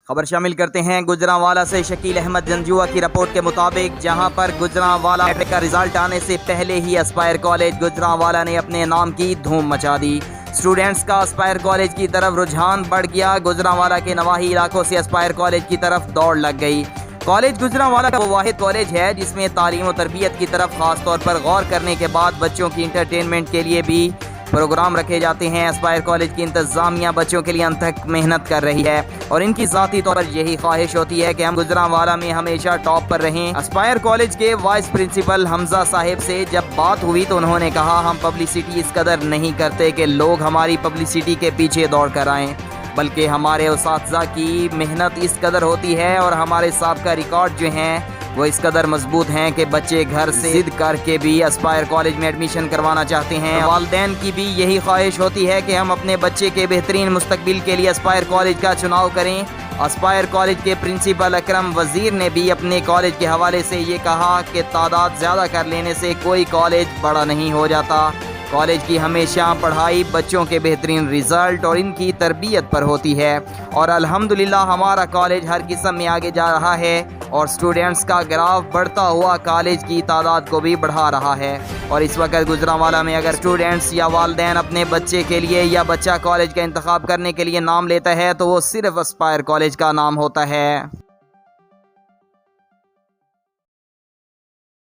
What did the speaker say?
خبر شامل کرتے ہیں گجرانوالہ سے۔ شکیل احمد جنجوعہ کی رپورٹ کے مطابق جہاں پر گجرانوالہ میٹرک کا رزلٹ آنے سے پہلے ہی اسپائر کالج گجرانوالہ نے اپنے نام کی دھوم مچا دی۔ اسٹوڈنٹس کا اسپائر کالج کی طرف رجحان بڑھ گیا۔ گجرانوالہ کے نواحی علاقوں سے اسپائر کالج کی طرف دوڑ لگ گئی۔ کالج گجرانوالہ کا وہ واحد کالج ہے جس میں تعلیم و تربیت کی طرف خاص طور پر غور کرنے کے بعد بچوں کی انٹرٹینمنٹ کے لیے بھی پروگرام رکھے جاتے ہیں۔ اسپائر کالج کی انتظامیہ بچوں کے لیے انتھک محنت کر رہی ہے اور ان کی ذاتی طور پر یہی خواہش ہوتی ہے کہ ہم گجرانوالہ میں ہمیشہ ٹاپ پر رہیں۔ اسپائر کالج کے وائس پرنسپل حمزہ صاحب سے جب بات ہوئی تو انہوں نے کہا، ہم پبلسٹی اس قدر نہیں کرتے کہ لوگ ہماری پبلسٹی کے پیچھے دوڑ کر آئیں، بلکہ ہمارے اساتذہ کی محنت اس قدر ہوتی ہے اور ہمارے سابقہ ریکارڈ جو ہیں وہ اس قدر مضبوط ہیں کہ بچے گھر سے ضد کر کے بھی اسپائر کالج میں ایڈمیشن کروانا چاہتے ہیں۔ والدین کی بھی یہی خواہش ہوتی ہے کہ ہم اپنے بچے کے بہترین مستقبل کے لیے اسپائر کالج کا چناؤ کریں۔ اسپائر کالج کے پرنسپل اکرم وزیر نے بھی اپنے کالج کے حوالے سے یہ کہا کہ تعداد زیادہ کر لینے سے کوئی کالج بڑا نہیں ہو جاتا۔ کالج کی ہمیشہ پڑھائی بچوں کے بہترین رزلٹ اور ان کی تربیت پر ہوتی ہے اور الحمدللہ ہمارا کالج ہر قسم میں آگے جا رہا ہے اور سٹوڈنٹس کا گراف بڑھتا ہوا کالج کی تعداد کو بھی بڑھا رہا ہے۔ اور اس وقت گجرانوالہ میں اگر سٹوڈنٹس یا والدین اپنے بچے کے لیے یا بچہ کالج کا انتخاب کرنے کے لیے نام لیتا ہے تو وہ صرف اسپائر کالج کا نام ہوتا ہے۔